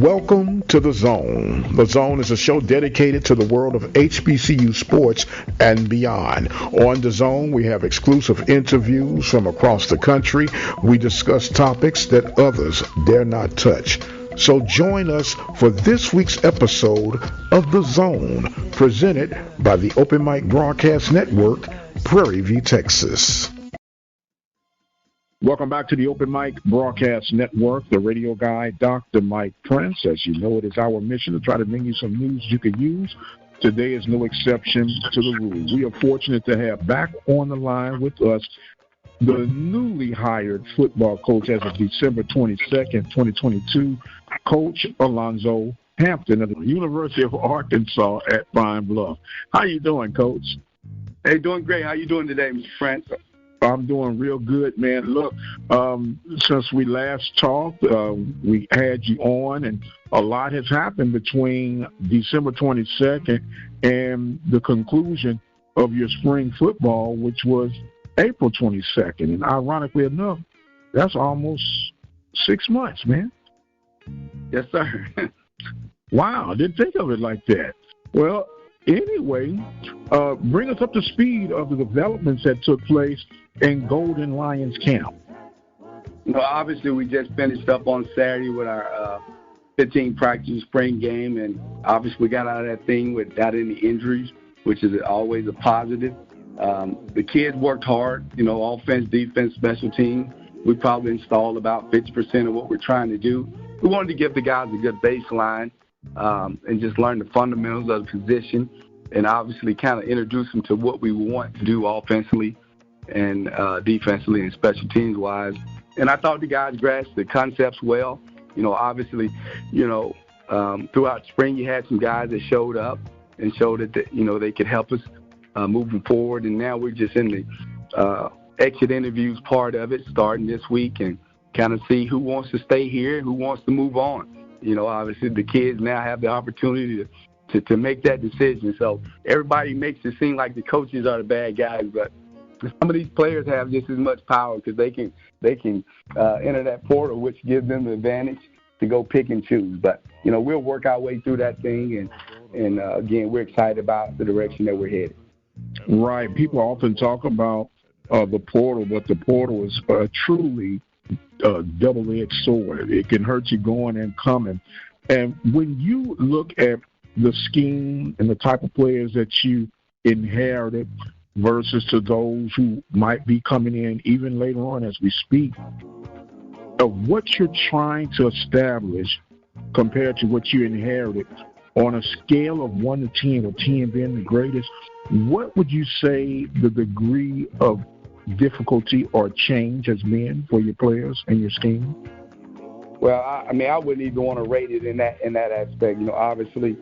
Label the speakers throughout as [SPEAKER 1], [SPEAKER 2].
[SPEAKER 1] Welcome to The Zone. The Zone is a show dedicated to the world of HBCU sports and beyond. On The Zone, we have exclusive interviews from across the country. We discuss topics that others dare not touch. So join us for this week's episode of The Zone, presented by the Open Mic Broadcast Network, Prairie View, Texas. Welcome back to the Open Mic Broadcast Network, the radio guy, Dr. Mike Prince. As you know, it is our mission to try to bring you some news you can use. Today is no exception to the rule. We are fortunate to have back on the line with us the newly hired football coach as of December 22nd, 2022, Coach Alonzo Hampton of the University of Arkansas at Pine Bluff. How you doing, Coach?
[SPEAKER 2] Hey, doing great. How you doing today, Mr. Prince?
[SPEAKER 1] I'm doing real good, man. Look, since we last talked, we had you on, and a lot has happened between December 22nd and the conclusion of your spring football, which was April 22nd. And ironically enough, that's almost 6 months, man.
[SPEAKER 2] Yes, sir.
[SPEAKER 1] Wow, I didn't think of it like that. Well, anyway, bring us up to speed of the developments that took place in Golden Lions camp.
[SPEAKER 2] Obviously, we just finished up on Saturday with our 15 practice spring game, and obviously we got out of that thing without any injuries, which is always a positive. The kids worked hard, offense, defense, special teams. We probably installed about 50% of what we're trying to do. We wanted to give the guys a good baseline and just learn the fundamentals of the position, and obviously kind of introduce them to what we want to do offensively and defensively and special teams wise. And I thought the guys grasped the concepts well. Obviously, throughout spring you had some guys that showed up and showed that they could help us moving forward. And now we're just in the exit interviews part of it, starting this week, and kind of see who wants to stay here, who wants to move on. Obviously the kids now have the opportunity to make that decision. So everybody makes it seem like the coaches are the bad guys, but some of these players have just as much power because they can enter that portal, which gives them the advantage to go pick and choose. But we'll work our way through that thing, and again, we're excited about the direction that we're headed.
[SPEAKER 1] Right. People often talk about the portal, but the portal is truly a double-edged sword. It can hurt you going and coming. And when you look at the scheme and the type of players that you inherited versus to those who might be coming in even later on as we speak, what you're trying to establish compared to what you inherited on a scale of 1 to 10, or 10 being the greatest, what would you say the degree of difficulty or change has been for your players and your scheme?
[SPEAKER 2] Well, I wouldn't even want to rate it in that aspect. Obviously,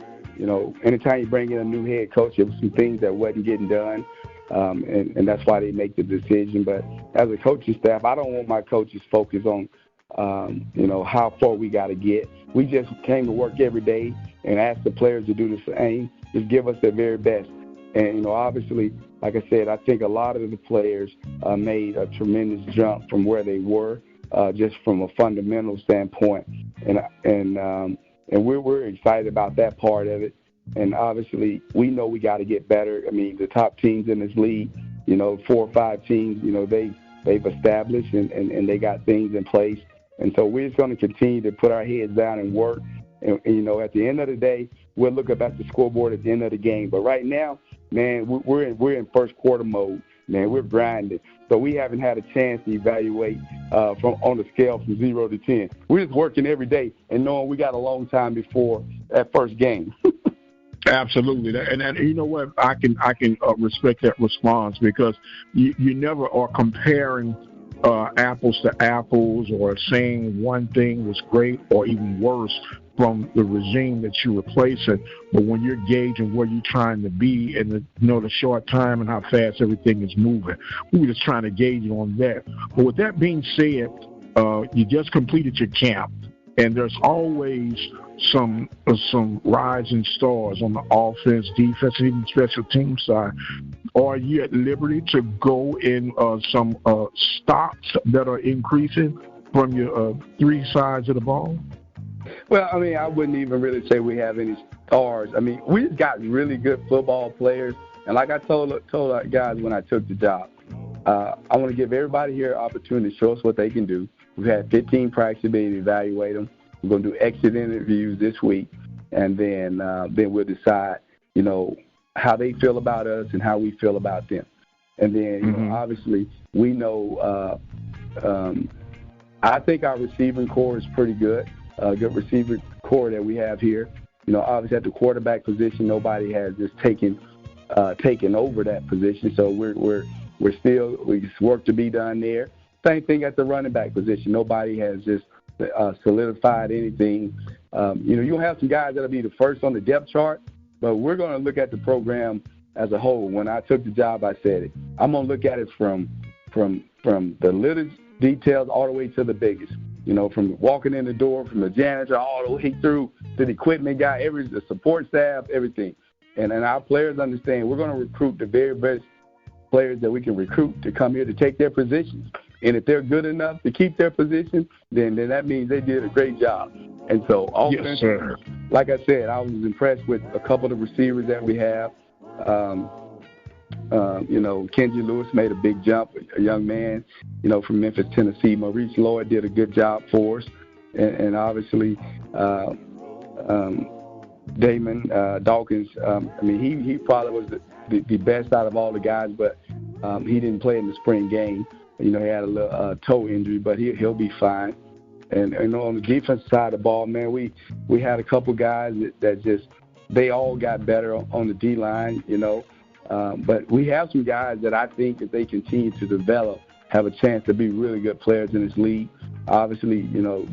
[SPEAKER 2] anytime you bring in a new head coach, there were some things that wasn't getting done. And that's why they make the decision. But as a coaching staff, I don't want my coaches focused on, how far we got to get. We just came to work every day and ask the players to do the same, just give us their very best. And, obviously, like I said, I think a lot of the players made a tremendous jump from where they were, just from a fundamental standpoint. And we're excited about that part of it. And obviously, we know we got to get better. The top teams in this league, 4 or 5 teams, they've established and they got things in place. And so we're just going to continue to put our heads down and work. And at the end of the day, we'll look up at the scoreboard at the end of the game. But right now, man, we're in first quarter mode. Man, we're grinding. So we haven't had a chance to evaluate on the scale from 0 to 10. We're just working every day and knowing we got a long time before that first game.
[SPEAKER 1] Absolutely, and you know what? I can respect that response because you never are comparing apples to apples or saying one thing was great or even worse from the regime that you're replacing. But when you're gauging where you're trying to be in the short time and how fast everything is moving, we were just trying to gauge on that. But with that being said, you just completed your camp. And there's always some rising stars on the offense, defense, and even special team side. Are you at liberty to go in some stocks that are increasing from your 3 sides of the ball?
[SPEAKER 2] Well, I mean, I wouldn't even really say we have any stars. I mean, we've got really good football players. And like I told our guys when I took the job, I want to give everybody here an opportunity to show us what they can do. We've had 15 practice days to evaluate them. We're going to do exit interviews this week, and then we'll decide, how they feel about us and how we feel about them. And then, obviously, we know I think our receiving core is pretty good, good receiver core that we have here. Obviously at the quarterback position, nobody has just taken over that position. So we're work to be done there. Same thing at the running back position. Nobody has just solidified anything. You'll have some guys that'll be the first on the depth chart, but we're going to look at the program as a whole. When I took the job, I said it. I'm going to look at it from the little details all the way to the biggest. From walking in the door, from the janitor all the way through to the equipment guy, the support staff, everything. And our players understand we're going to recruit the very best players that we can recruit to come here to take their positions. And if they're good enough to keep their position, then that means they did a great job. And so,
[SPEAKER 1] yes, sir.
[SPEAKER 2] Like I said, I was impressed with a couple of the receivers that we have. Kenji Lewis made a big jump, a young man, from Memphis, Tennessee. Maurice Lloyd did a good job for us. And obviously, Damon Dawkins, he probably was the best out of all the guys, but he didn't play in the spring game. He had a little toe injury, but he'll be fine. And on the defensive side of the ball, man, we had a couple guys that just they all got better on the D line, But we have some guys that I think if they continue to develop, have a chance to be really good players in this league. Obviously,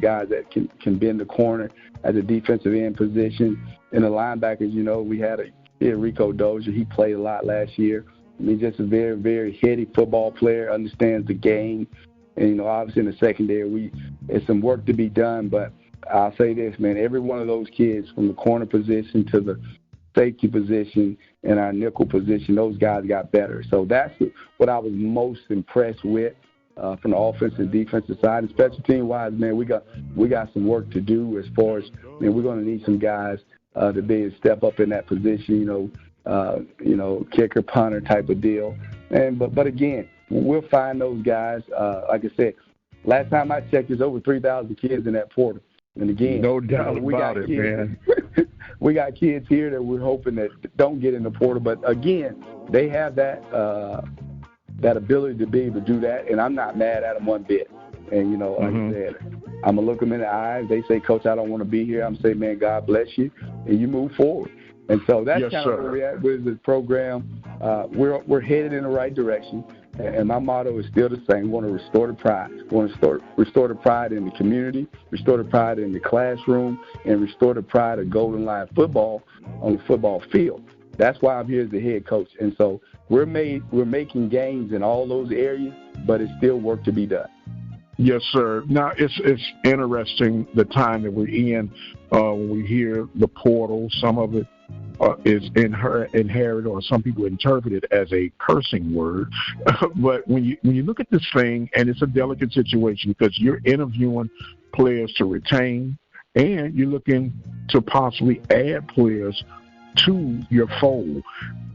[SPEAKER 2] guys that can bend the corner at the defensive end position. In the linebackers, we had Rico Dozier. He played a lot last year. Just a very, very heady football player, understands the game. And, obviously in the secondary, there's some work to be done. But I'll say this, man, every one of those kids from the corner position to the safety position and our nickel position, those guys got better. So that's what I was most impressed with from the offensive and defensive side. And special team-wise, man, we got some work to do as far as, we're going to need some guys to be able to step up in that position, kicker, punter type of deal. But again, we'll find those guys. Like I said, last time I checked, there's over 3,000 kids in that portal. And again,
[SPEAKER 1] no doubt about it, man.
[SPEAKER 2] We got kids here that we're hoping that don't get in the portal, but again, they have that ability to be able to do that, and I'm not mad at them one bit. And like I said, I'm gonna look them in the eyes. They say, "Coach, I don't want to be here." I'm saying, "Man, God bless you," and you move forward. And so that's kind of where we're at with this program. We're headed in the right direction. And my motto is still the same. We want to restore the pride. We want to restore the pride in the community, restore the pride in the classroom, and restore the pride of Golden Lion football on the football field. That's why I'm here as the head coach. And so we're making gains in all those areas, but it's still work to be done.
[SPEAKER 1] Yes, sir. Now, it's interesting the time that we're in when we hear the portal. Some of it is inherited, or some people interpret it as a cursing word. But when you look at this thing, and it's a delicate situation because you're interviewing players to retain, and you're looking to possibly add players to your fold.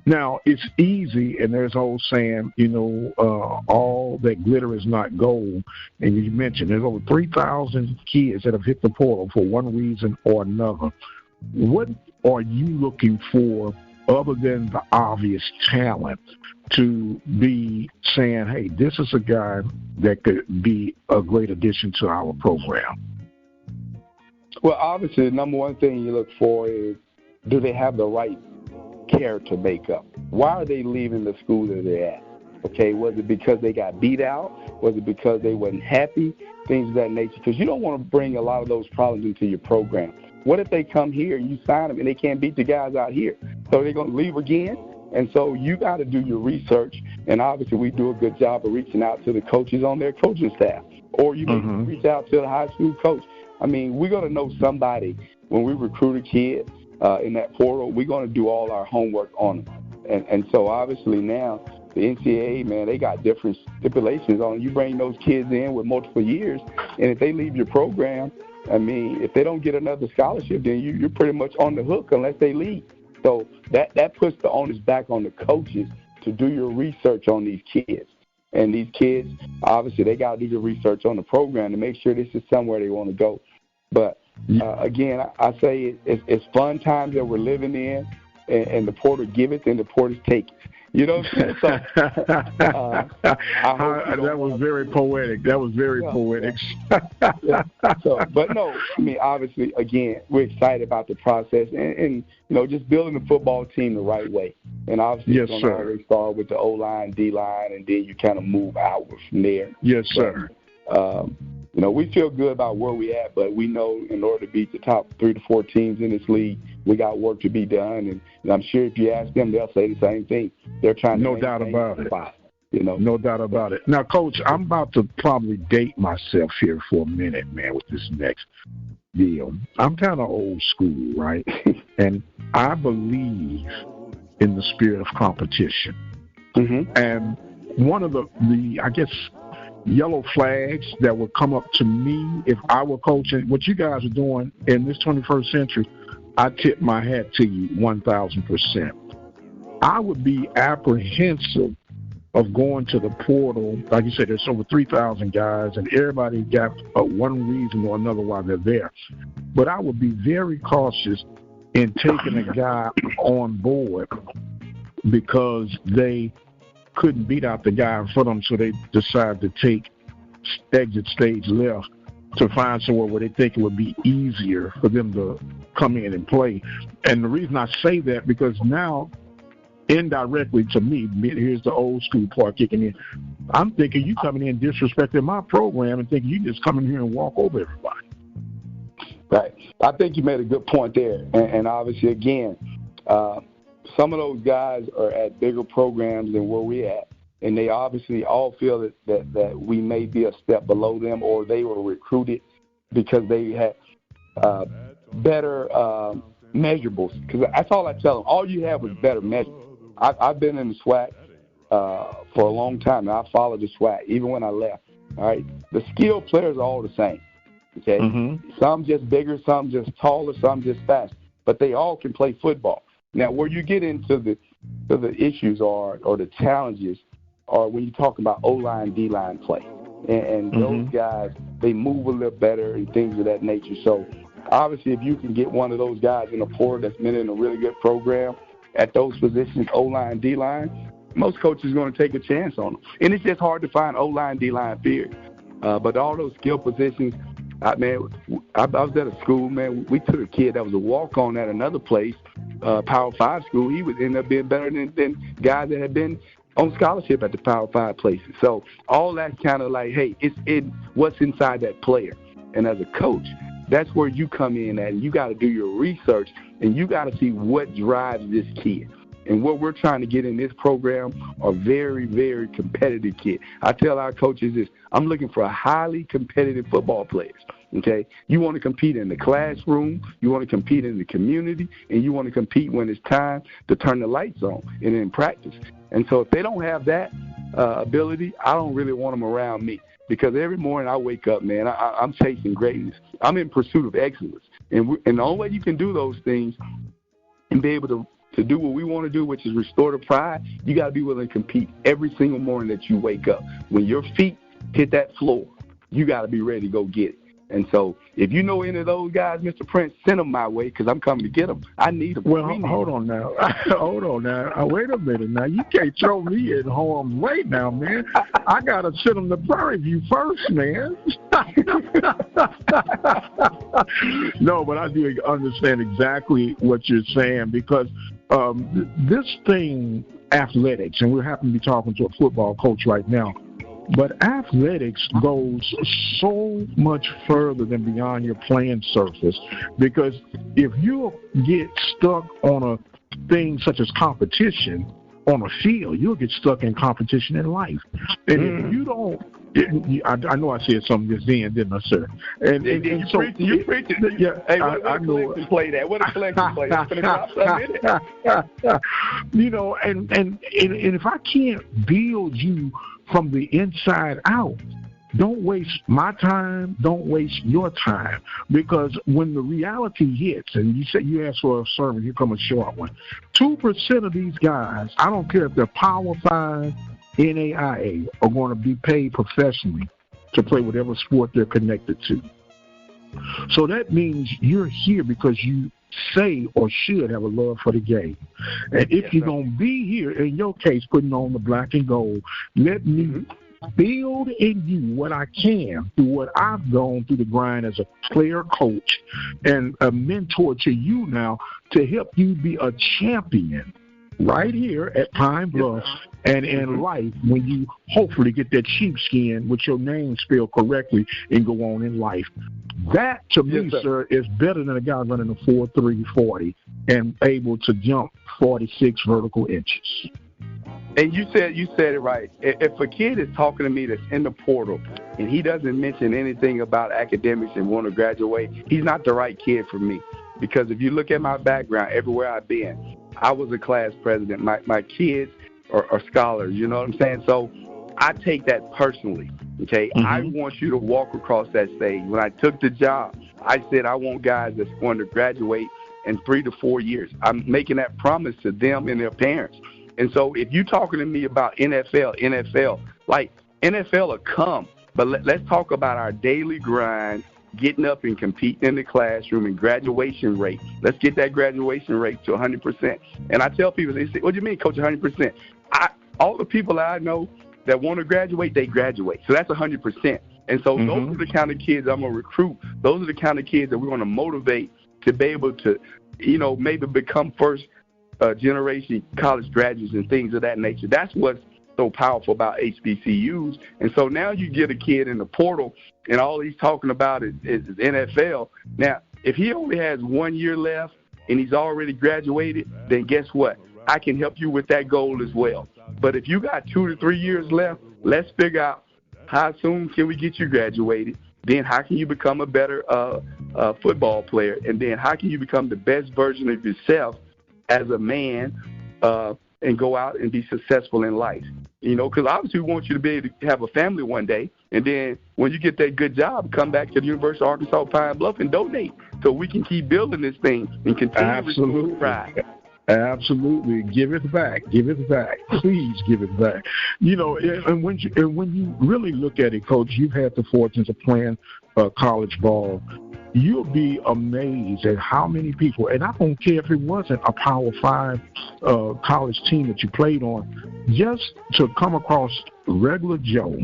[SPEAKER 1] Now, it's easy, and there's an old saying, all that glitter is not gold. And you mentioned there's over 3,000 kids that have hit the portal for one reason or another. What are you looking for other than the obvious talent to be saying, hey, this is a guy that could be a great addition to our program?
[SPEAKER 2] Well, obviously, the number one thing you look for is, do they have the right character makeup? Why are they leaving the school that they're at? Okay, was it because they got beat out? Was it because they wasn't happy? Things of that nature. Because you don't want to bring a lot of those problems into your program. What if they come here and you sign them and they can't beat the guys out here? So they're going to leave again? And so you got to do your research. And obviously we do a good job of reaching out to the coaches on their coaching staff. Or you can reach out to the high school coach. I mean, we're going to know somebody when we recruit a kid in that portal. We're going to do all our homework on them. And so obviously now the NCAA, man, they got different stipulations on you bring those kids in with multiple years. And if they leave your program, I mean, if they don't get another scholarship, then you're pretty much on the hook unless they leave. So that puts the onus back on the coaches to do your research on these kids. And these kids, obviously, they got to do the research on the program to make sure this is somewhere they want to go. But, again, I say it's fun times that we're living in, and the porter giveth and the porter taketh. You know what I'm saying? So,
[SPEAKER 1] that was very poetic. That was very poetic.
[SPEAKER 2] Yeah. So, but no, I mean, obviously, again, we're excited about the process and just building the football team the right way. And obviously, it's going to always start with the O-line, D-line, and then you kind of move outward from there.
[SPEAKER 1] Yes, sir.
[SPEAKER 2] We feel good about where we're at, but we know in order to beat the top 3 to 4 teams in this league, we got work to be done. And I'm sure if you ask them, they'll say the same thing. They're trying to
[SPEAKER 1] no doubt about it.
[SPEAKER 2] Spot,
[SPEAKER 1] No doubt about it. Now, Coach, I'm about to probably date myself here for a minute, man, with this next deal. I'm kind of old school, right? And I believe in the spirit of competition.
[SPEAKER 2] Mm-hmm.
[SPEAKER 1] And one of the I guess, yellow flags that would come up to me if I were coaching, what you guys are doing in this 21st century, I tip my hat to you 1,000%. I would be apprehensive of going to the portal. Like you said, there's over 3,000 guys, and everybody got one reason or another why they're there. But I would be very cautious in taking a guy on board because they couldn't beat out the guy in front of them, so they decided to take exit stage left to find somewhere where they think it would be easier for them to come in and play. And the reason I say that, because now, indirectly to me, here's the old school part kicking in, I'm thinking you coming in disrespecting my program and thinking you just come in here and walk over everybody.
[SPEAKER 2] Right. I think you made a good point there. And obviously, again, some of those guys are at bigger programs than where we're at, and they obviously all feel that we may be a step below them, or they were recruited because they had better measurables. Because that's all I tell them. All you have was better measurables. I've been in the SWAC for a long time, and I followed the SWAC even when I left. All right, the skilled players are all the same. Okay, Some just bigger, some just taller, some just faster, but they all can play football. Now, where you get into the issues or the challenges are when you talk about O-line, D-line play. And those guys, they move a little better and things of that nature. So, obviously, if you can get one of those guys in a portal that's been in a really good program at those positions, O-line, D-line, most coaches are going to take a chance on them. And it's just hard to find O-line, D-line period. But all those skill positions, I was at a school, man. We took a kid that was a walk-on at another place, Power 5 school. He would end up being better than guys that had been on scholarship at the Power 5 places. So all that's kind of like, hey, it's in what's inside that player. And as a coach, that's where you come in at, and you got to do your research, and you got to see what drives this kid. And what we're trying to get in this program are very, very competitive kids. I tell our coaches this, I'm looking for highly competitive football players, okay? You want to compete in the classroom, you want to compete in the community, and you want to compete when it's time to turn the lights on and in practice. And so if they don't have that ability, I don't really want them around me, because every morning I wake up, man, I'm chasing greatness. I'm in pursuit of excellence. And the only way you can do those things and be able to do what we want to do, which is restore the pride, you got to be willing to compete every single morning that you wake up. When your feet hit that floor, you got to be ready to go get it. And so if you know any of those guys, Mr. Prince, send them my way, because I'm coming to get them. I need them.
[SPEAKER 1] Well, hold on now. Hold on now. Wait a minute now. You can't throw me in harm's way now, man. I got to send them to Prairie View first, man. No, but I do understand exactly what you're saying, because this thing, athletics, and we happen to be talking to a football coach right now, but athletics goes so much further than beyond your playing surface, because if you get stuck on a thing such as competition on a field, you'll get stuck in competition in life. And if you don't, I know I said something just then, didn't I, sir? And so
[SPEAKER 2] you preach it. Yeah, hey, I know. Play that. What a collection play.
[SPEAKER 1] You know, and if I can't build you from the inside out, don't waste my time, don't waste your time. Because when the reality hits, and you ask for a sermon, here come a short one. 2% of these guys, I don't care if they're Power 5, NAIA, are going to be paid professionally to play whatever sport they're connected to. So that means you're here because you say or should have a love for the game. And if you're going to be here, in your case, putting on the black and gold, let me build in you what I can through what I've gone through the grind as a player, coach, and a mentor to you now to help you be a champion right here at Pine Bluff and in life when you hopefully get that sheepskin with your name spelled correctly and go on in life. That, to me, sir, is better than a guy running a 4.340 and able to jump 46 vertical inches.
[SPEAKER 2] And you said it right. If a kid is talking to me that's in the portal and he doesn't mention anything about academics and want to graduate, he's not the right kid for me. Because if you look at my background, everywhere I've been, I was a class president. My kids are scholars, you know what I'm saying? So I take that personally, okay? I want you to walk across that stage. When I took the job, I said I want guys that's going to graduate in 3 to 4 years. I'm making that promise to them and their parents. And so if you're talking to me about NFL, like NFL will come, but let's talk about our daily grind, getting up and competing in the classroom and graduation rate. Let's get that graduation rate to 100%. And I tell people, they say, what do you mean, Coach, 100%? All the people that I know that want to graduate, they graduate. So that's 100%. And so those are the kind of kids I'm going to recruit. Those are the kind of kids that we're going to motivate to be able to, maybe become first generation college graduates and things of that nature. That's what's so powerful about HBCUs. And so now you get a kid in the portal and all he's talking about is NFL. Now, if he only has 1 year left and he's already graduated, then guess what? I can help you with that goal as well. But if you got 2 to 3 years left, let's figure out how soon can we get you graduated. Then how can you become a better football player? And then how can you become the best version of yourself as a man and go out and be successful in life? Because obviously we want you to be able to have a family one day. And then when you get that good job, come back to the University of Arkansas Pine Bluff and donate so we can keep building this thing and continue to thrive.
[SPEAKER 1] Absolutely. Give it back. Please give it back. And when you really look at it, Coach, you've had the fortunes of playing college ball. You'll be amazed at how many people, and I don't care if it wasn't a Power 5 college team that you played on, just to come across regular Joe,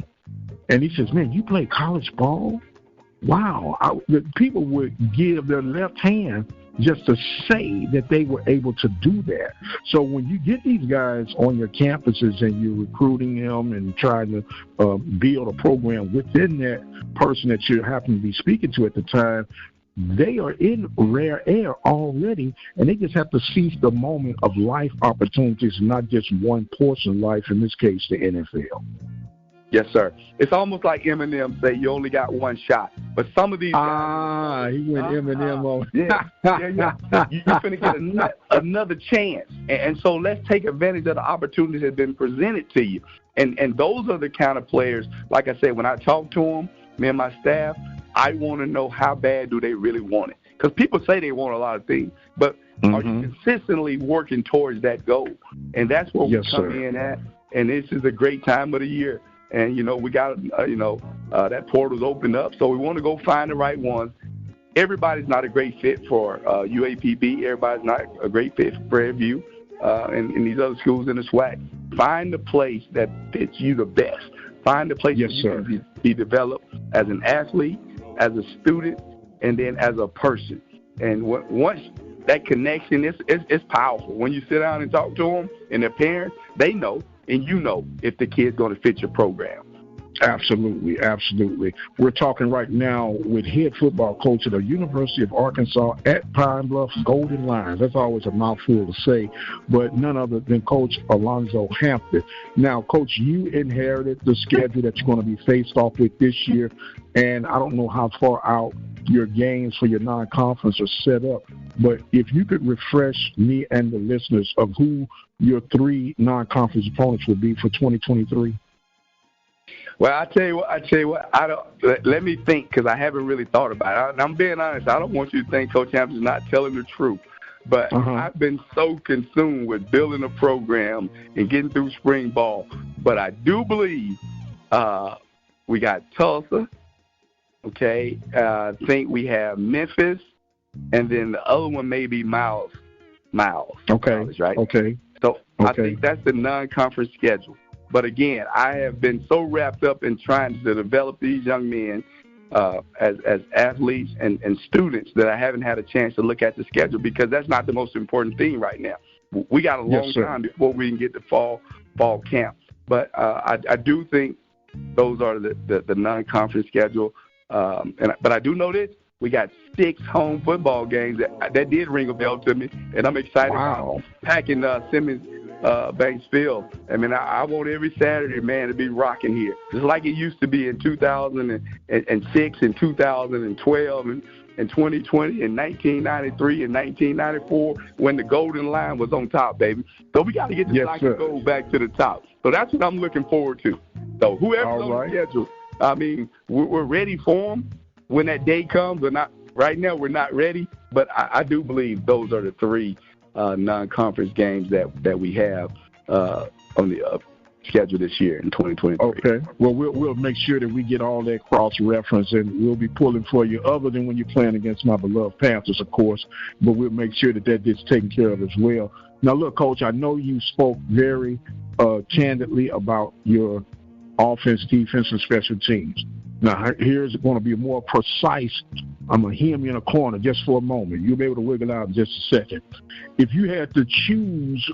[SPEAKER 1] and he says, man, you play college ball? Wow. People would give their left hand just to say that they were able to do that. So when you get these guys on your campuses and you're recruiting them and trying to build a program within that person that you happen to be speaking to at the time, they are in rare air already, and they just have to seize the moment of life opportunities, not just one portion of life, in this case, the NFL.
[SPEAKER 2] Yes, sir. It's almost like Eminem say you only got one shot. But some of these guys...
[SPEAKER 1] he went Eminem on.
[SPEAKER 2] Yeah. You're going to get another chance. And so let's take advantage of the opportunities that have been presented to you. And those are the kind of players, like I said, when I talk to them, me and my staff, I want to know how bad do they really want it. Because people say they want a lot of things, but are you consistently working towards that goal? And that's where we come in at. And this is a great time of the year. And, we got, that portal's opened up, so we want to go find the right ones. Everybody's not a great fit for UAPB. Everybody's not a great fit for Prairie View and these other schools in the SWAC. Find the place that fits you the best. Find the place where you can be developed as an athlete, as a student, and then as a person. And once that connection is powerful. When you sit down and talk to them and their parents, they know. And if the kid's going to fit your program.
[SPEAKER 1] Absolutely. We're talking right now with head football coach at the University of Arkansas at Pine Bluff Golden Lions. That's always a mouthful to say, but none other than Coach Alonzo Hampton. Now, Coach, you inherited the schedule that you're going to be faced off with this year, and I don't know how far out your games for your non-conference are set up, but if you could refresh me and the listeners of who your 3 non-conference opponents will be for 2023.
[SPEAKER 2] Well, I tell you what. I don't. Let me think, because I haven't really thought about it. I'm being honest. I don't want you to think Coach Hampton's not telling the truth. But I've been so consumed with building a program and getting through spring ball. But I do believe we got Tulsa. Okay, I think we have Memphis, and then the other one may be Miles.
[SPEAKER 1] Okay.
[SPEAKER 2] College, right?
[SPEAKER 1] Okay.
[SPEAKER 2] So I think that's the non-conference schedule. But again, I have been so wrapped up in trying to develop these young men as athletes and students that I haven't had a chance to look at the schedule, because that's not the most important thing right now. We got a long time before we can get to fall camp. But I do think those are the non-conference schedule. But I do know this. We got 6 home football games that did ring a bell to me, and I'm excited about packing Simmons Banks Field. I mean, I want every Saturday, man, to be rocking here, just like it used to be in 2006 and 2012 and 2020 and 1993 and 1994 when the Golden Line was on top, baby. So we got to get the Black and Gold back to the top. So that's what I'm looking forward to. So whoever's on the schedule, I mean, we're ready for them when that day comes. We're not right now. We're not ready, but I do believe those are the 3 non-conference games that we have on the schedule this year in 2023.
[SPEAKER 1] Okay. Well, we'll make sure that we get all that cross-reference, and we'll be pulling for you, other than when you're playing against my beloved Panthers, of course. But we'll make sure that gets taken care of as well. Now, look, Coach, I know you spoke very candidly about your offense, defense, and special teams. Now, here's going to be more precise. I'm going to hem you in a corner just for a moment. You'll be able to wiggle out in just a second. If you had to choose,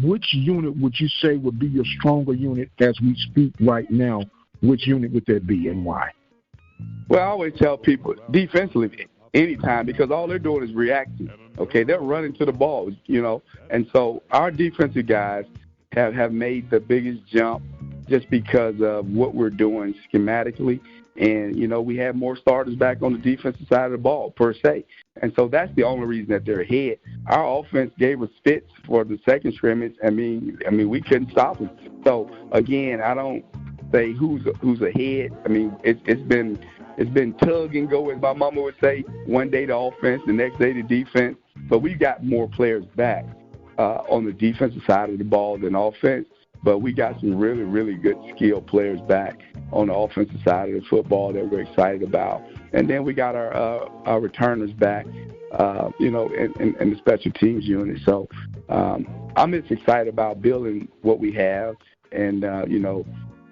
[SPEAKER 1] which unit would you say would be your stronger unit as we speak right now? Which unit would that be, and why?
[SPEAKER 2] Well, I always tell people defensively anytime, because all they're doing is reacting. Okay, they're running to the ball, And so our defensive guys have made the biggest jump just because of what we're doing schematically. And, we have more starters back on the defensive side of the ball, per se. And so that's the only reason that they're ahead. Our offense gave us fits for the second scrimmage. I mean, we couldn't stop them. So, again, I don't say who's ahead. I mean, it's been tug and go, as my mama would say. One day the offense, the next day the defense. But we've got more players back on the defensive side of the ball than offense. But we got some really, really good skilled players back on the offensive side of the football that we're excited about. And then we got our returners back, in the special teams unit. So I'm just excited about building what we have. And,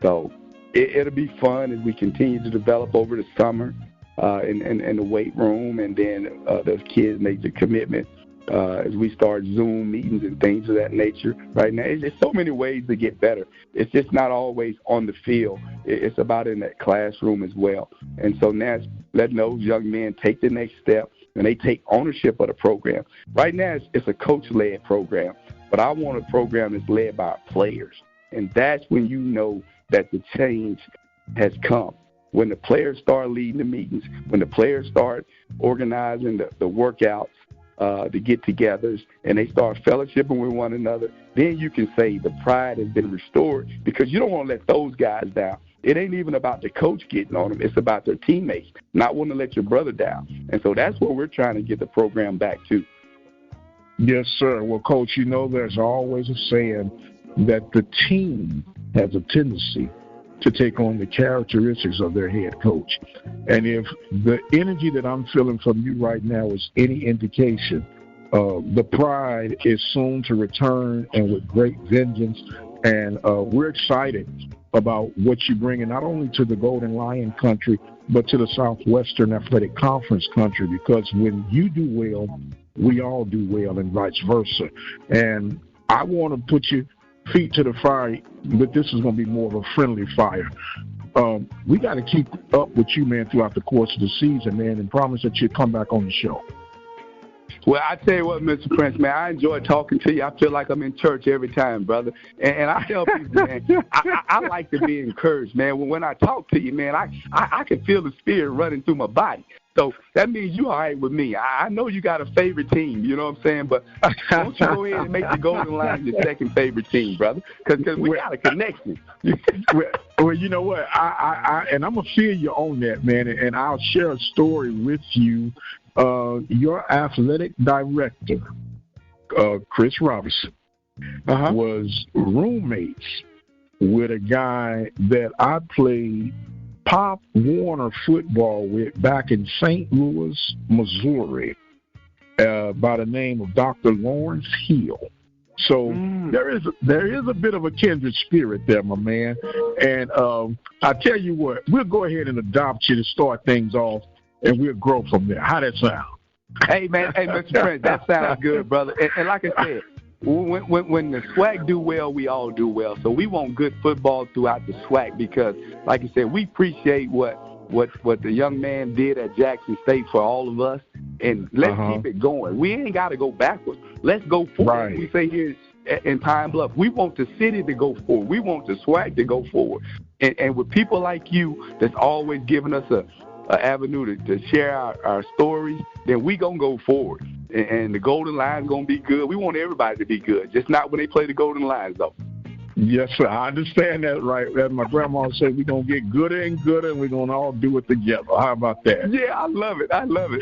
[SPEAKER 2] so it'll be fun as we continue to develop over the summer in the weight room. And then those kids make the commitment as we start Zoom meetings and things of that nature right now. There's so many ways to get better. It's just not always on the field. It's about in that classroom as well. And so now it's letting those young men take the next step, and they take ownership of the program. Right now it's a coach-led program, but I want a program that's led by players. And that's when you know that the change has come. When the players start leading the meetings, when the players start organizing the workouts, the get-togethers, and they start fellowshipping with one another, then you can say the pride has been restored, because you don't want to let those guys down. It ain't even about the coach getting on them. It's about their teammates, not wanting to let your brother down. And so that's what we're trying to get the program back to.
[SPEAKER 1] Yes, sir. Well, Coach, there's always a saying that the team has a tendency to take on the characteristics of their head coach. And if the energy that I'm feeling from you right now is any indication, the pride is soon to return, and with great vengeance. And we're excited about what you bring in, not only to the Golden Lion country, but to the Southwestern Athletic Conference country, because when you do well, we all do well, and vice versa. And I want to put you feet to the fire, but this is going to be more of a friendly fire. We got to keep up with you, man, throughout the course of the season, man, and promise that you'll come back on the show.
[SPEAKER 2] Well, I tell you what, Mr. Prince, man, I enjoy talking to you. I feel like I'm in church every time, brother. And I tell people, man, I like to be encouraged, man. When I talk to you, man, I can feel the spirit running through my body. So that means you all right with me. I know you got a favorite team, you know what I'm saying? But don't you go ahead and make the Golden Lions your second favorite team, brother, because we got a connection.
[SPEAKER 1] Well, you know what? And I'm going to feel you on that, man, and I'll share a story with you. Your athletic director, Chris Robertson, was roommates with a guy that I played Pop Warner football with back in St. Louis, Missouri, by the name of Dr. Lawrence Hill. So there is a bit of a kindred spirit there, my man. And I tell you what, we'll go ahead and adopt you to start things off, and we'll grow from there. How that sound?
[SPEAKER 2] Hey, man. Hey, Mr. Prince, that sounds good, brother. And like I said, when the SWAC do well, we all do well. So we want good football throughout the SWAC because, like you said, we appreciate what the young man did at Jackson State for all of us, and let's keep it going. We ain't got to go backwards. Let's go forward.
[SPEAKER 1] Right.
[SPEAKER 2] We say here in Pine Bluff, we want the city to go forward. We want the SWAC to go forward. And with people like you that's always giving us an avenue to share our stories, then we going to go forward. And the Golden Lions going to be good. We want everybody to be good, just not when they play the Golden Lions, though.
[SPEAKER 1] Yes, sir. I understand that, right? As my grandma said, we're going to get gooder and gooder, and we're going to all do it together. How about that?
[SPEAKER 2] Yeah, I love it. I love it.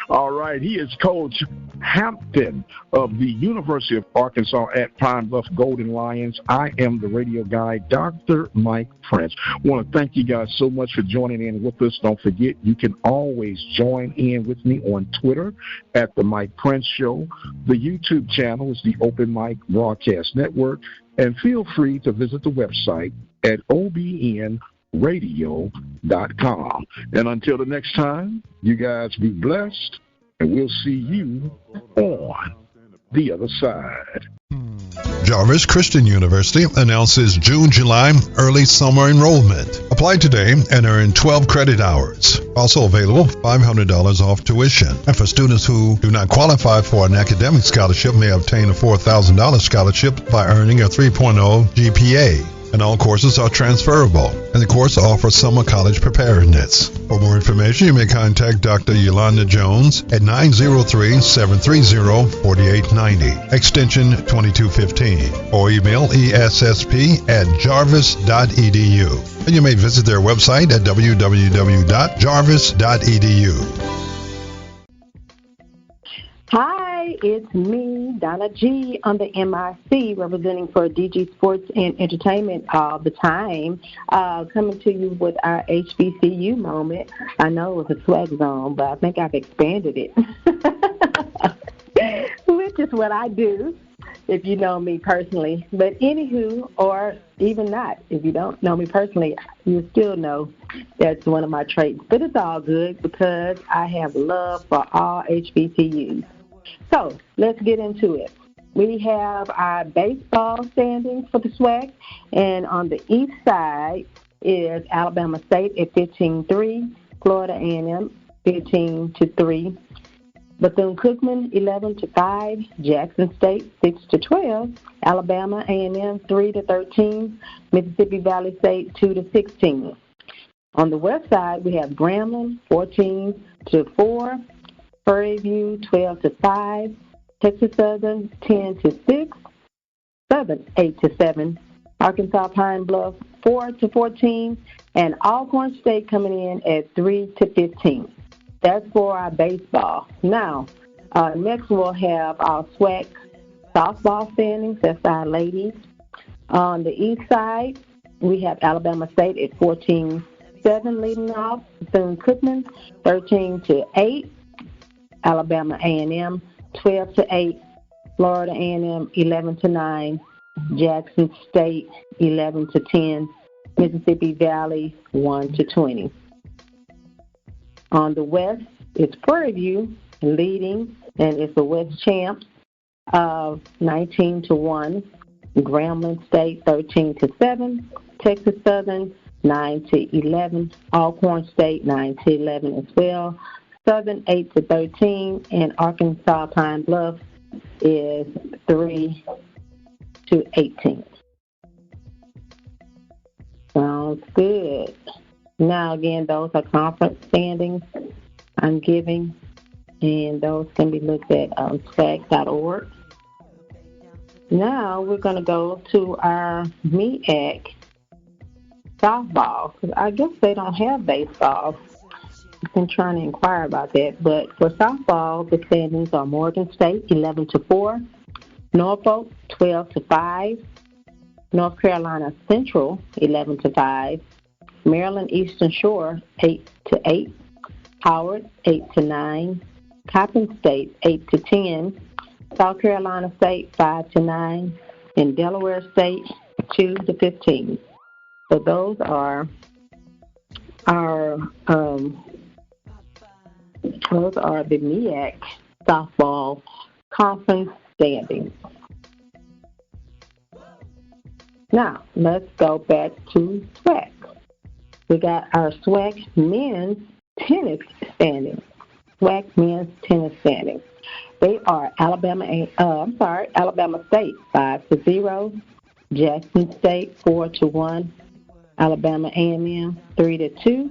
[SPEAKER 1] All right. He is Coach Hampton of the University of Arkansas at Pine Bluff Golden Lions. I am the radio guy, Dr. Mike Prince. I want to thank you guys so much for joining in with us. Don't forget, you can always join in with me on Twitter at The Mike Prince Show. The YouTube channel is the Open Mic Broadcast Network. And feel free to visit the website at obnradio.com. And until the next time, you guys be blessed, and we'll see you on the other side.
[SPEAKER 3] Jarvis Christian University announces June-July early summer enrollment. Apply today and earn 12 credit hours. Also available, $500 off tuition. And for students who do not qualify for an academic scholarship, may obtain a $4,000 scholarship by earning a 3.0 GPA. And all courses are transferable, and the course offers summer college preparedness. For more information, you may contact Dr. Yolanda Jones at 903-730-4890, extension 2215, or email essp@jarvis.edu. And you may visit their website at www.jarvis.edu.
[SPEAKER 4] Hi, it's me, Donna G, on the MIC, representing for DG Sports and Entertainment all the time, coming to you with our HBCU moment. I know it was a swag zone, but I think I've expanded it, which is what I do, if you know me personally. But anywho, or even not, if you don't know me personally, you still know that's one of my traits. But it's all good because I have love for all HBCUs. So let's get into it. We have our baseball standings for the SWAC, and on the east side is Alabama State at 15-3, Florida A&M 15-3, Bethune-Cookman 11-5, Jackson State 6-12, Alabama A&M 3-13, Mississippi Valley State 2-16. On the west side, we have Grambling 14-4. Prairie View 12-5, Texas Southern 10-6, Southern 8-7, Arkansas Pine Bluff 4-14, and Alcorn State coming in at 3-15. That's for our baseball. Now, next we'll have our SWAC softball standings. That's our ladies. On the east side, we have Alabama State at 14-7 leading off, Bethune-Cookman 13-8. Alabama A&M 12-8, Florida A&M 11-9, Jackson State 11-10, Mississippi Valley 1-20. On the west, it's Prairie View leading, and it's the West champs of 19-1, Grambling State 13-7, Texas Southern 9-11, Alcorn State 9-11 as well. Southern 8-13, and Arkansas Pine Bluff is 3-18. Sounds good. Now, again, those are conference standings I'm giving, and those can be looked at on SWAC.org. Now we're going to go to our MEAC softball, because I guess they don't have baseball. I've been trying to inquire about that. But for softball, the standings are Morgan State 11-4, Norfolk 12-5, North Carolina Central 11-5, Maryland Eastern Shore 8-8, Howard 8-9, Coppin State 8-10, South Carolina State 5-9, and Delaware State 2-15. So those are our the MEAC softball conference standings. Now let's go back to SWAC. We got our SWAC men's tennis standings. SWAC men's tennis standings. They are Alabama State 5-0, Jackson State 4-1, Alabama A&M 3-2,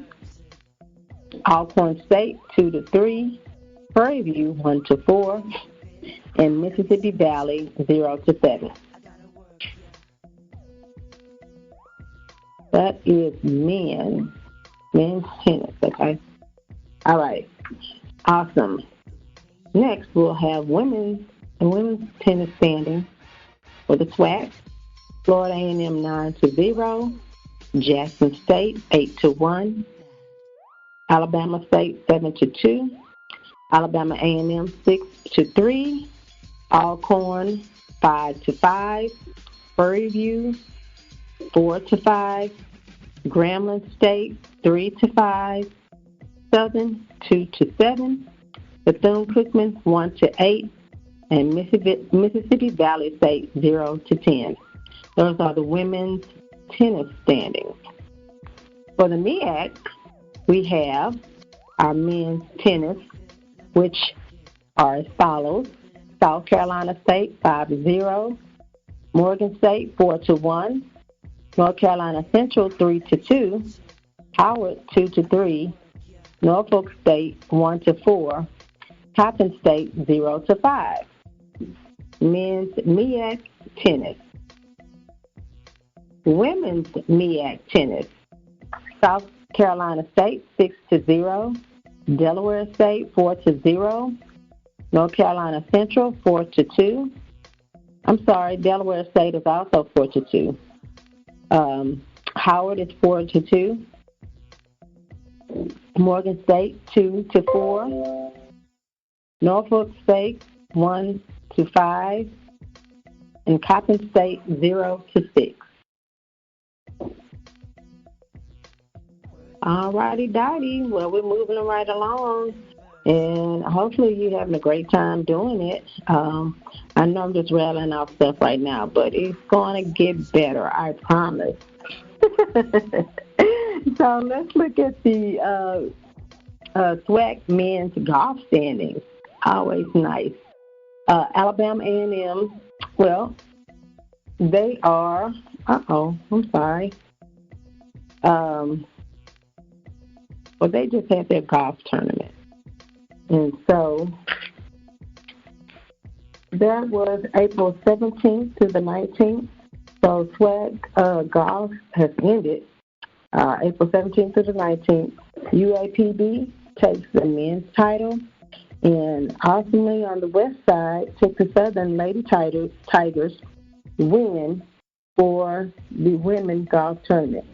[SPEAKER 4] Alcorn State 2-3, Prairie View 1-4, and Mississippi Valley 0-7. That is men's tennis. Okay. All right. Awesome. Next, we'll have women's tennis standings for the SWAC. Florida A&M 9-0, Jackson State 8-1, Alabama State 7-2, Alabama A&M 6-3, Alcorn 5-5, Prairie View 4-5, Grambling State 3-5, Southern 2-7, Bethune-Cookman 1-8, and Mississippi Valley State 0-10. Those are the women's tennis standings. For the MEAC, we have our men's tennis, which are as follows: South Carolina State 5-0, Morgan State 4-1, North Carolina Central 3-2, Howard 2-3, Norfolk State 1-4, Coppin State 0-5. Men's MEAC tennis. Women's MEAC tennis. South Carolina State 6-0, Delaware State 4-0, North Carolina Central 4-2. I'm sorry, Delaware State is also 4-2. Howard is 4-2. Morgan State 2-4. Norfolk State 1-5. And Coppin State 0-6. All righty, Dottie. Well, we're moving right along, and hopefully you're having a great time doing it. I know I'm just rattling off stuff right now, but it's going to get better, I promise. So let's look at the SWAC men's golf standings. Always nice. Alabama A&M, well, they are, I'm sorry. Well, they just had their golf tournament. And so that was April 17th to the 19th. So SWAC golf has ended April 17th to the 19th. UAPB takes the men's title. And awesomely on the west side, Texas Southern Lady Tigers win for the women's golf tournament.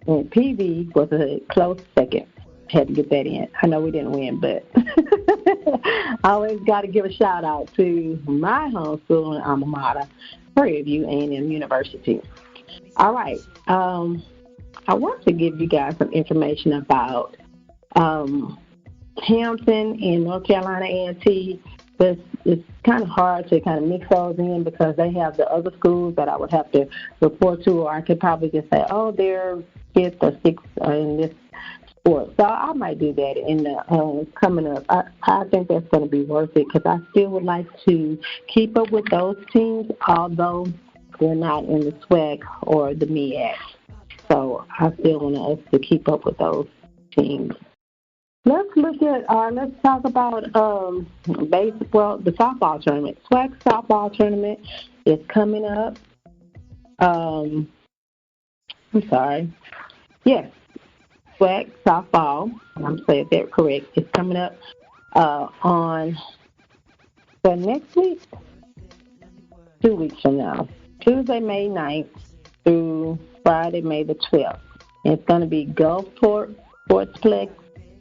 [SPEAKER 4] And PV was a close second. Had to get that in. I know we didn't win, but I always got to give a shout out to my home school and alma mater, Prairie View A&M University. All right. I want to give you guys some information about Hampton and North Carolina A&T. But it's kind of hard to kind of mix those in because they have the other schools that I would have to report to, or I could probably just say, oh, they're fifth or sixth in this sport. So I might do that in the coming up. I think that's going to be worth it because I still would like to keep up with those teams, although they're not in the SWAC or the MEAC. So I still want us to keep up with those teams. Let's talk about the softball tournament. SWAC softball tournament is coming up. I'm sorry. Yes, SWAC softball. I'm saying that correct. It's coming up on the next week, 2 weeks from now, Tuesday, May 9th through Friday, May the 12th. And it's going to be Gulfport Sportsplex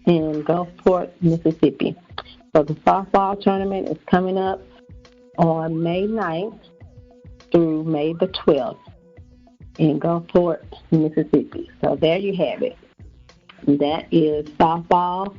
[SPEAKER 4] in Gulfport, Mississippi. So the softball tournament is coming up on May 9th through May the 12th in Gulfport, Mississippi. So there you have it. That is softball,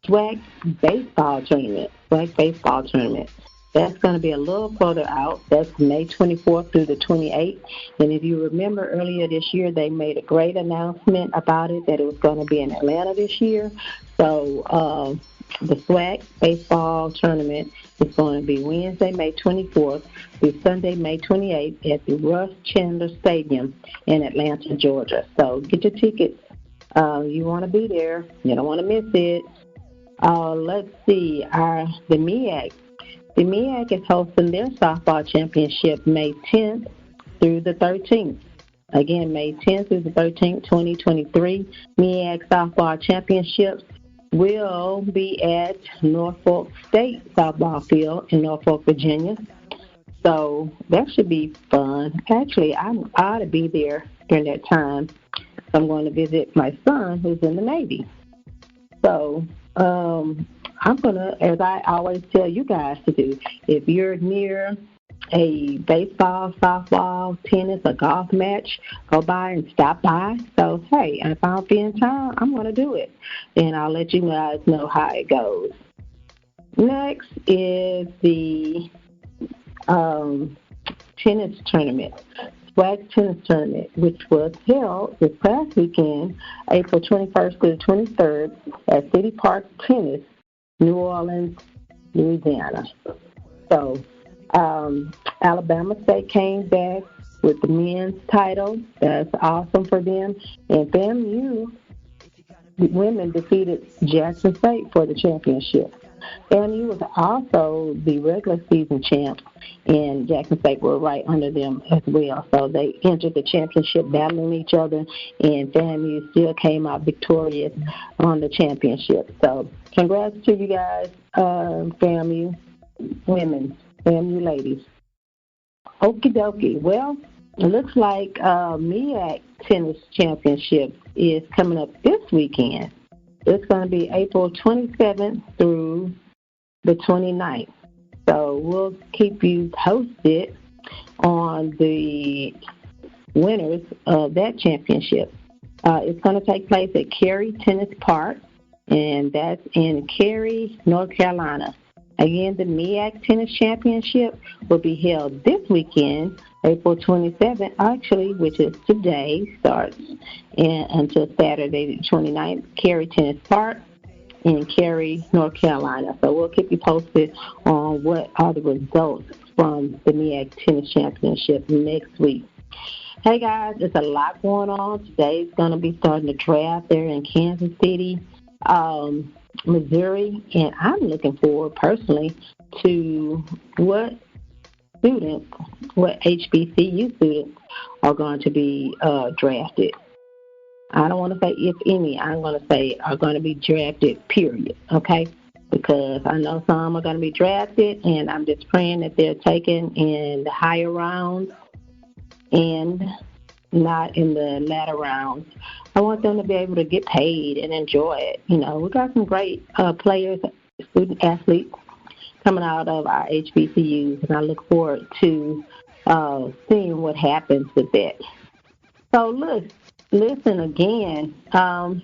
[SPEAKER 4] SWAC baseball tournament. SWAC baseball tournament. That's going to be a little further out. That's May 24th through the 28th. And if you remember earlier this year, they made a great announcement about it, that it was going to be in Atlanta this year. So the SWAC baseball tournament is going to be Wednesday, May 24th through Sunday, May 28th at the Russ Chandler Stadium in Atlanta, Georgia. So get your tickets. You want to be there. You don't want to miss it. Let's see. The MEAC. The MEAC is hosting their softball championship May 10th through the 13th. Again, May 10th through the 13th, 2023. MEAC softball championships will be at Norfolk State softball field in Norfolk, Virginia. So that should be fun. Actually, I ought to be there during that time. I'm going to visit my son who's in the Navy. So I'm going to, as I always tell you guys to do, if you're near a baseball, softball, tennis, or golf match, go by and stop by. So, hey, if I'll be in town, I'm going to do it. And I'll let you guys know how it goes. Next is the tennis tournament. SWAC tennis tournament, which was held this past weekend, April 21st to the 23rd at City Park Tennis, New Orleans, Louisiana. So Alabama State came back with the men's title. That's awesome for them. And FAMU women defeated Jackson State for the championship. FAMU was also the regular season champs, and Jackson State were right under them as well. So they entered the championship battling each other, and FAMU still came out victorious on the championship. So congrats to you guys, FAMU women, FAMU ladies. Okie dokie. Well, it looks like MEAC Tennis Championship is coming up this weekend. It's going to be April 27th through the 29th. So we'll keep you posted on the winners of that championship. It's going to take place at Cary Tennis Park, and that's in Cary, North Carolina. Again, the MEAC Tennis Championship will be held this weekend, April 27th, actually, which is today, starts until Saturday the 29th, Cary Tennis Park in Cary, North Carolina. So we'll keep you posted on what are the results from the MEAC Tennis Championship next week. Hey, guys, there's a lot going on. Today's going to be starting the draft there in Kansas City, Missouri, and I'm looking forward personally to what HBCU students are going to be drafted. I don't want to say if any, I'm going to say are going to be drafted, period, okay? Because I know some are going to be drafted, and I'm just praying that they're taken in the higher rounds and not in the latter rounds. I want them to be able to get paid and enjoy it. You know, we got some great players, student athletes coming out of our HBCUs, and I look forward to seeing what happens with that. So listen again. Some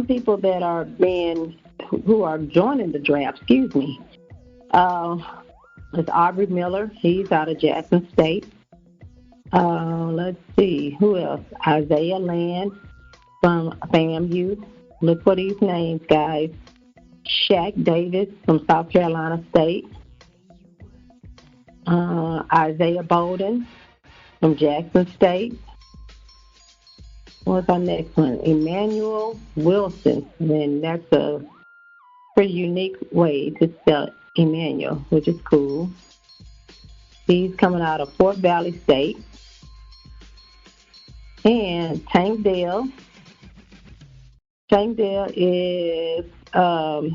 [SPEAKER 4] people that are who are joining the draft, is Aubrey Miller. He's out of Jackson State. Let's see, who else? Isaiah Land from FAMU. Look for these names, guys. Shaq Davis from South Carolina State. Isaiah Bolden from Jackson State. What's our next one? Emmanuel Wilson. And that's a pretty unique way to spell Emmanuel, which is cool. He's coming out of Fort Valley State. And Tank Dell. Tank Dell is coming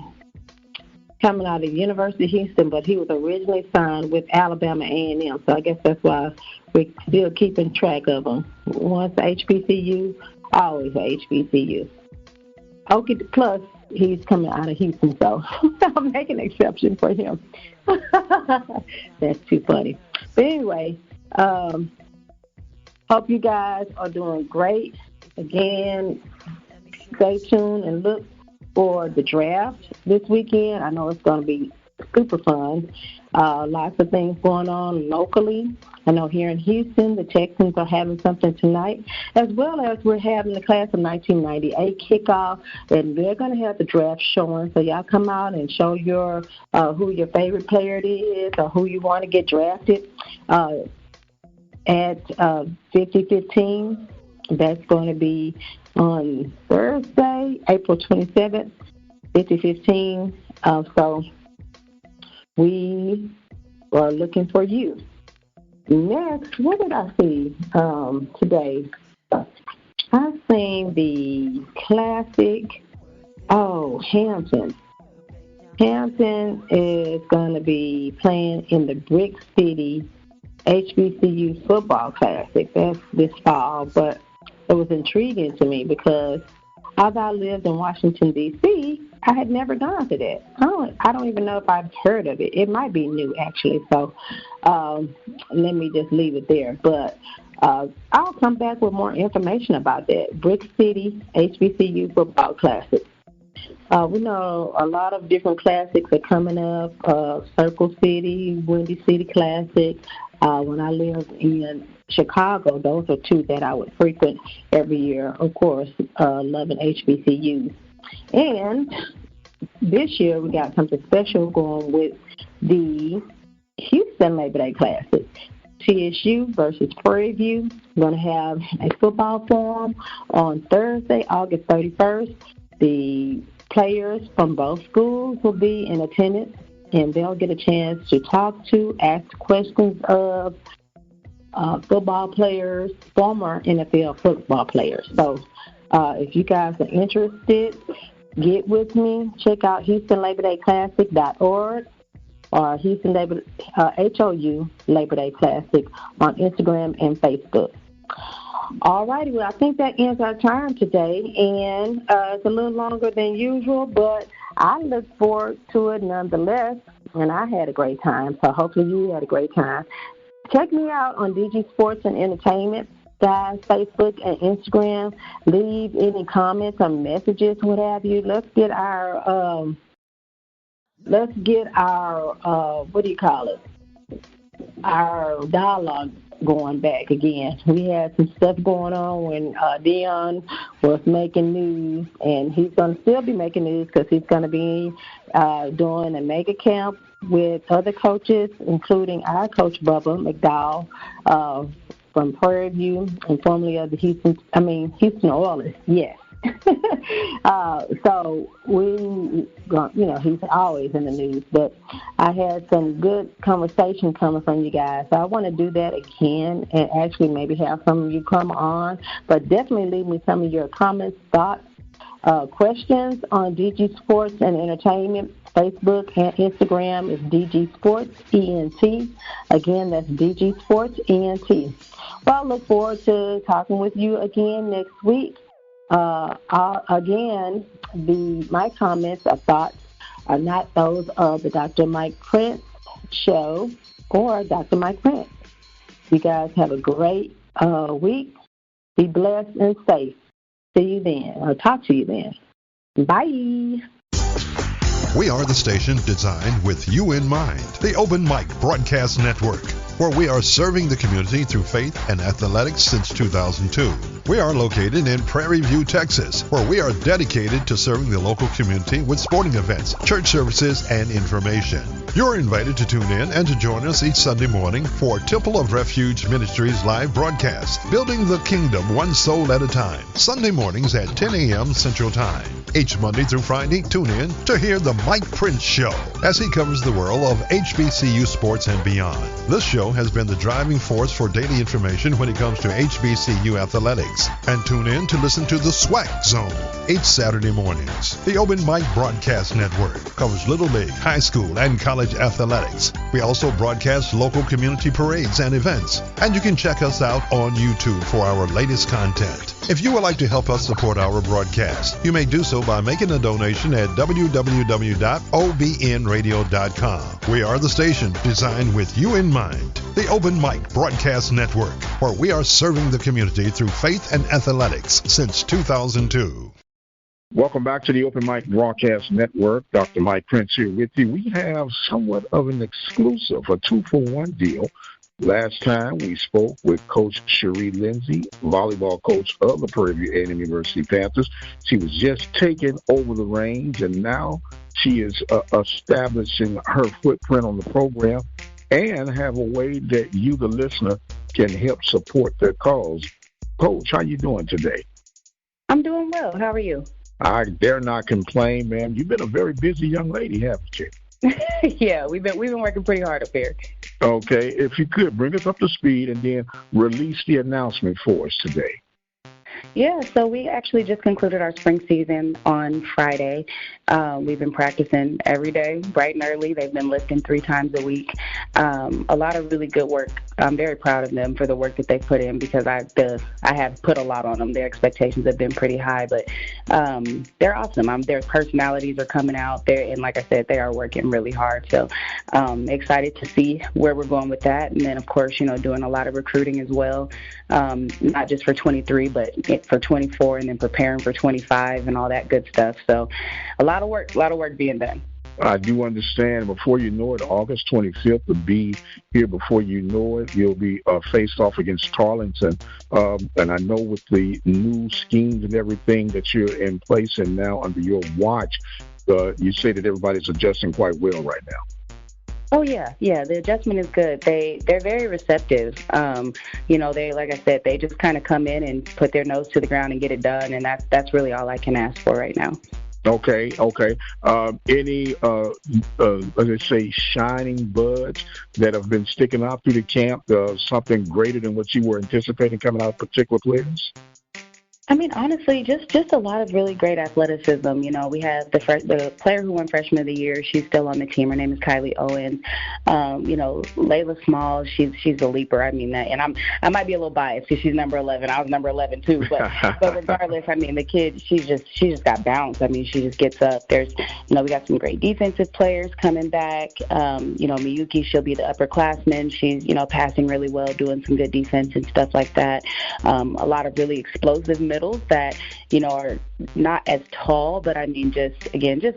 [SPEAKER 4] out of University of Houston, but he was originally signed with Alabama A&M, so I guess that's why we're still keeping track of him. Once HBCU, always a HBCU. Okay, plus he's coming out of Houston, so I'll make an exception for him. That's too funny. But anyway, hope you guys are doing great. Again, stay tuned and look for the draft this weekend. I know it's going to be super fun. Lots of things going on locally. I know here in Houston, the Texans are having something tonight, as well as we're having the class of 1998 kickoff, and they're going to have the draft showing. So y'all come out and show your who your favorite player is or who you want to get drafted at 50-15. That's going to be on Thursday, April 27th, 50-15. So we are looking for you. Next, what did I see today? I've seen the classic, Hampton. Hampton is going to be playing in the Brick City HBCU Football Classic. That's this fall, but it was intriguing to me because as I lived in Washington, D.C., I had never gone to that. I don't even know if I've heard of it. It might be new, actually, so let me just leave it there. But I'll come back with more information about that. Brick City HBCU Football Classic. We know a lot of different classics are coming up, Circle City, Windy City Classic. When I lived in Chicago, those are two that I would frequent every year, of course, loving HBCUs. And this year we got something special going with the Houston Labor Day Classic. TSU versus Prairie View. We're going to have a football forum on Thursday, August 31st. The players from both schools will be in attendance, and they'll get a chance to talk to, ask questions of football players, former NFL football players. So if you guys are interested, get with me. Check out HoustonLaborDayClassic.org or Houston HOU Labor Day Classic on Instagram and Facebook. All righty, well, I think that ends our time today, and it's a little longer than usual, but I look forward to it nonetheless, and I had a great time, so hopefully you had a great time. Check me out on DG Sports and Entertainment, guys, Facebook and Instagram. Leave any comments or messages, what have you. Let's get our our dialogue going back again. We had some stuff going on when Dion was making news, and he's going to still be making news because he's going to be doing a mega camp with other coaches, including our coach Bubba McDowell from Prairie View and formerly of the Houston Oilers. Yes. So he's always in the news, but I had some good conversation coming from you guys. So I want to do that again and actually maybe have some of you come on, but definitely leave me some of your comments, thoughts, questions on DG Sports and Entertainment. Facebook and Instagram is DG Sports ENT. Again, that's DG Sports ENT. Well, I look forward to talking with you again next week. Again, my comments or thoughts are not those of the Dr. Mike Prince show or Dr. Mike Prince. You guys have a great week. Be blessed and safe. See you then. I'll talk to you then. Bye.
[SPEAKER 3] We are the station designed with you in mind. The Open Mic Broadcast Network, where we are serving the community through faith and athletics since 2002. We are located in Prairie View, Texas, where we are dedicated to serving the local community with sporting events, church services, and information. You're invited to tune in and to join us each Sunday morning for Temple of Refuge Ministries live broadcast, Building the Kingdom One Soul at a Time, Sunday mornings at 10 a.m. Central Time. Each Monday through Friday, tune in to hear The Mike Prince Show as he covers the world of HBCU sports and beyond. This show has been the driving force for daily information when it comes to HBCU athletics. And tune in to listen to The SWAC Zone each Saturday mornings. The Open Mic Broadcast Network covers Little League, high school, and college athletics. We also broadcast local community parades and events. And you can check us out on YouTube for our latest content. If you would like to help us support our broadcast, you may do so by making a donation at www.obnradio.com. We are the station designed with you in mind. The Open Mic Broadcast Network, where we are serving the community through faith and athletics since 2002.
[SPEAKER 1] Welcome back to the Open Mic Broadcast Network. Dr. Mike Prince here with you. We have somewhat of an exclusive, a 2-for-1 deal. Last time we spoke with Coach Cherie Lindsay, volleyball coach of the Prairie View A&M University Panthers. She was just taking over the reins, and now she is establishing her footprint on the program and have a way that you, the listener, can help support their cause. Coach, how you doing today?
[SPEAKER 5] I'm doing well. How are you?
[SPEAKER 1] I dare not complain, ma'am. You've been a very busy young lady, haven't you?
[SPEAKER 5] Yeah, we've been working pretty hard up here.
[SPEAKER 1] Okay, if you could bring us up to speed and then release the announcement for us today.
[SPEAKER 5] Yeah, so we actually just concluded our spring season on Friday. We've been practicing every day, bright and early. They've been lifting 3 times a week. A lot of really good work. I'm very proud of them for the work that they put in because I have put a lot on them. Their expectations have been pretty high, but they're awesome. Their personalities are coming out there, and like I said, they are working really hard. So excited to see where we're going with that. And then, of course, doing a lot of recruiting as well, not just for 23, but for 24, and then preparing for 25 and all that good stuff. So a lot of work being done.
[SPEAKER 1] I do understand. Before you know it, August 25th will be here. Before you know it, you'll be faced off against Tarleton. And I know with the new schemes and everything that you're in place and now under your watch, you say that everybody's adjusting quite well right now.
[SPEAKER 5] Oh yeah, the adjustment is good. They're very receptive. They, like I said, they just kind of come in and put their nose to the ground and get it done, and that's really all I can ask for right now.
[SPEAKER 1] Okay. Any, let's say, shining buds that have been sticking out through the camp? Something greater than what you were anticipating coming out of particular players?
[SPEAKER 5] I mean, honestly, just a lot of really great athleticism. We have the player who won Freshman of the Year. She's still on the team. Her name is Kylie Owens. Layla Small. She's a leaper. I mean that, and I might be a little biased because she's number 11. I was number 11 too. But regardless, I mean the kid. She just got bounce. I mean she just gets up. There's we got some great defensive players coming back. Miyuki. She'll be the upperclassman. She's passing really well, doing some good defense and stuff like that. A lot of really explosive middles that are not as tall, but I mean just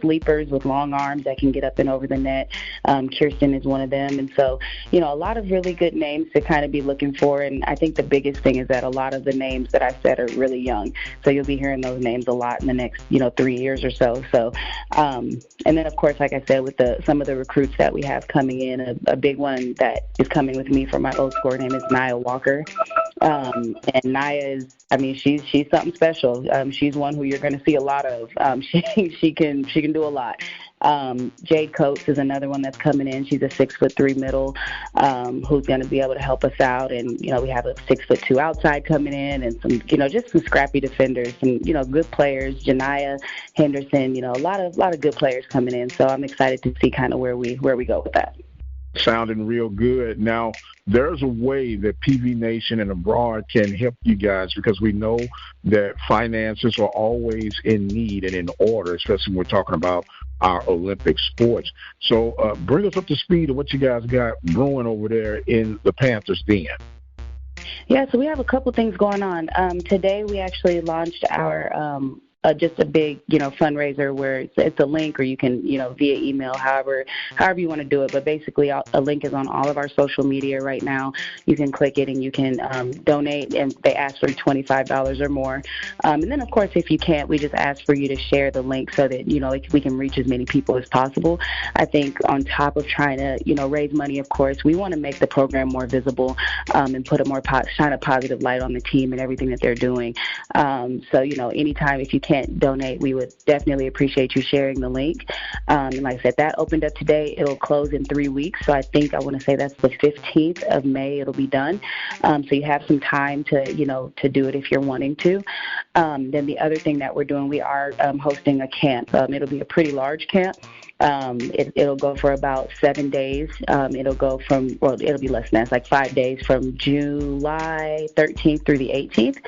[SPEAKER 5] leapers with long arms that can get up and over the net. Kirsten is one of them, and so a lot of really good names to kind of be looking for. And I think the biggest thing is that a lot of the names that I said are really young, so you'll be hearing those names a lot in the next 3 years or so. So and then of course, like I said, with some of the recruits that we have coming in, a big one that is coming with me from my old score name is Nia Walker. And Nia is, she's something special. She's one who you're going to see a lot of. She can do a lot. Jade Coates is another one that's coming in. She's a 6'3" middle who's going to be able to help us out. And we have a 6'2" outside coming in, and some just some scrappy defenders, some good players. Janiyah Henderson, a lot of good players coming in. So I'm excited to see kind of where we go with that.
[SPEAKER 1] Sounding real good. Now, there's a way that PV Nation and abroad can help you guys, because we know that finances are always in need and in order, especially when we're talking about our Olympic sports. So bring us up to speed of what you guys got brewing over there in the Panthers Den.
[SPEAKER 5] Yeah, so we have a couple things going on. Today we actually launched our just a big, fundraiser where it's a link, or you can, via email, however you want to do it. But basically, a link is on all of our social media right now. You can click it and you can donate, and they ask for $25 or more. And then, of course, if you can't, we just ask for you to share the link so that, we can reach as many people as possible. I think on top of trying to, raise money, of course, we want to make the program more visible and put shine a positive light on the team and everything that they're doing. So, anytime if you can't donate, we would definitely appreciate you sharing the link. And like I said, that opened up today. It'll close in 3 weeks. So I think I want to say that's the 15th of May it'll be done. So you have some time to do it if you're wanting to. Then the other thing that we're doing, we are hosting a camp. It'll be a pretty large camp. It'll go for about 7 days. It'll be less than that. It's like 5 days from July 13th through the 18th.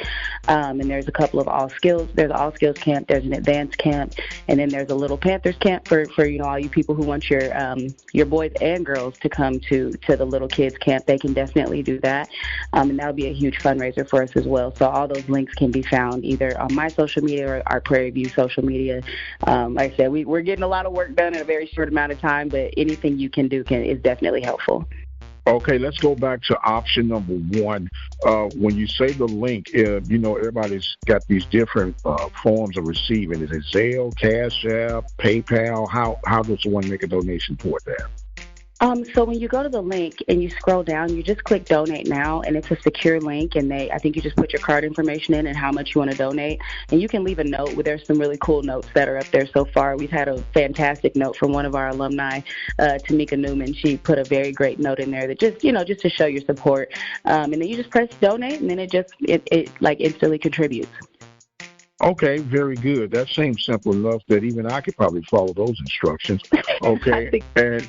[SPEAKER 5] And there's a couple of all skills. There's an all skills camp. There's an advanced camp, and then there's a Little Panthers camp for all you people who want your boys and girls to come to the little kids camp. They can definitely do that, and that'll be a huge fundraiser for us as well. So all those links can be found either on my social media or our Prairie View social media. Like I said, we're getting a lot of work done in a very short amount of time, but anything you can do is definitely helpful.
[SPEAKER 1] Okay, let's go back to option number one. When you say the link, everybody's got these different forms of receiving. Is it Zelle, Cash App, PayPal? How does one make a donation toward that?
[SPEAKER 5] So when you go to the link and you scroll down, you just click Donate Now, and it's a secure link, and I think you just put your card information in and how much you want to donate, and you can leave a note. There's some really cool notes that are up there so far. We've had a fantastic note from one of our alumni, Tamika Newman. She put a very great note in there that just to show your support, and then you just press Donate, and then it instantly contributes.
[SPEAKER 1] Okay, very good. That seems simple enough that even I could probably follow those instructions. Okay, and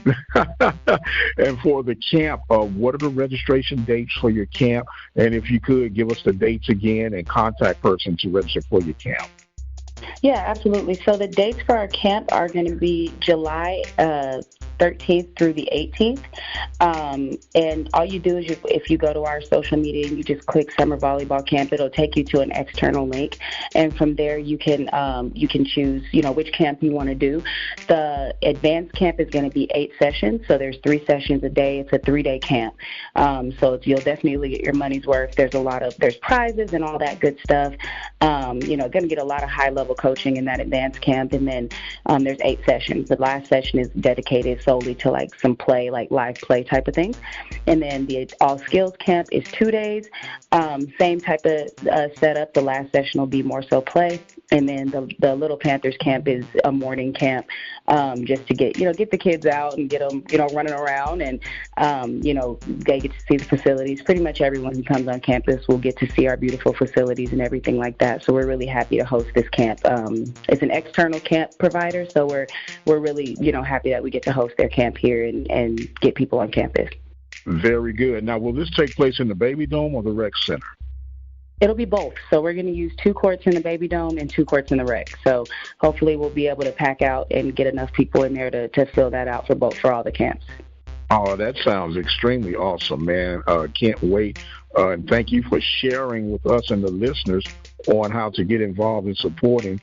[SPEAKER 1] and for the camp, what are the registration dates for your camp? And if you could give us the dates again and contact person to register for your camp.
[SPEAKER 5] Yeah, absolutely. So the dates for our camp are going to be July 13th through the 18th. And all you do is if you go to our social media and you just click Summer Volleyball Camp, it'll take you to an external link. And from there you can choose, which camp you want to do. The advanced camp is going to be 8 sessions. So there's 3 sessions a day. It's a 3-day camp. So you'll definitely get your money's worth. There's prizes and all that good stuff. Going to get a lot of high-level coaching in that advanced camp. And then there's 8 sessions. The last session is dedicated solely to some play, live play type of things. And then the all skills camp is 2 days. Same type of setup. The last session will be more so play. And then the Little Panthers camp is a morning camp, just to get the kids out and get them, running around, and, they get to see the facilities. Pretty much everyone who comes on campus will get to see our beautiful facilities and everything like that. So we're really happy to host this camp. It's an external camp provider, so we're really, happy that we get to host their camp here and get people on campus.
[SPEAKER 1] Very good. Now, will this take place in the Baby Dome or the Rec Center?
[SPEAKER 5] It'll be both. So we're going to use 2 courts in the Baby Dome and 2 courts in the Rec. So hopefully we'll be able to pack out and get enough people in there to fill that out for all the camps.
[SPEAKER 1] Oh, that sounds extremely awesome, man. Can't wait. And thank you for sharing with us and the listeners on how to get involved in supporting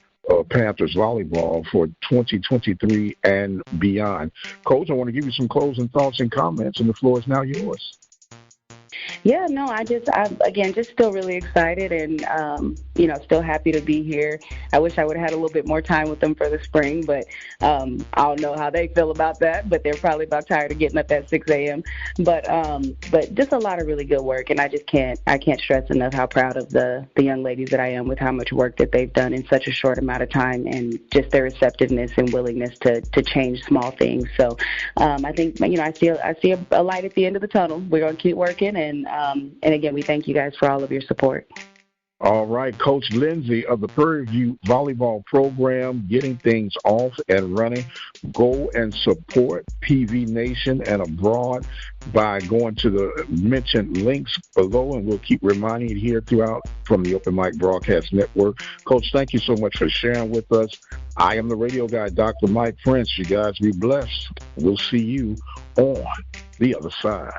[SPEAKER 1] Panthers volleyball for 2023 and beyond. Coach, I want to give you some closing thoughts and comments, and the floor is now yours.
[SPEAKER 5] Yeah, no, I'm just still really excited and, still happy to be here. I wish I would have had a little bit more time with them for the spring, but I don't know how they feel about that, but they're probably about tired of getting up at 6 a.m. But just a lot of really good work, and I can't stress enough how proud of the young ladies that I am with how much work that they've done in such a short amount of time, and just their receptiveness and willingness to change small things. So I think, I see a light at the end of the tunnel. We're going to keep working, and again, we thank you guys for all of your support.
[SPEAKER 1] All right, Coach Lindsay of the Prairie View volleyball program, getting things off and running. Go and support PV Nation and abroad by going to the mentioned links below, and we'll keep reminding you here throughout from the Open Mic Broadcast Network. Coach, thank you so much for sharing with us. I am the radio guy, Dr. Mike Prince. You guys be blessed. We'll see you on the other side.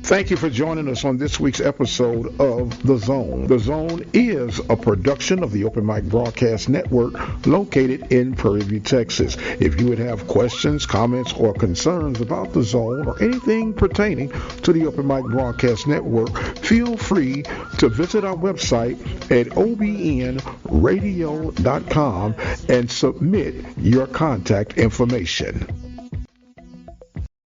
[SPEAKER 1] Thank you for joining us on this week's episode of The Zone. The Zone is a production of the Open Mic Broadcast Network located in Prairie View, Texas. If you would have questions, comments, or concerns about The Zone or anything pertaining to the Open Mic Broadcast Network, feel free to visit our website at obnradio.com and submit your contact information.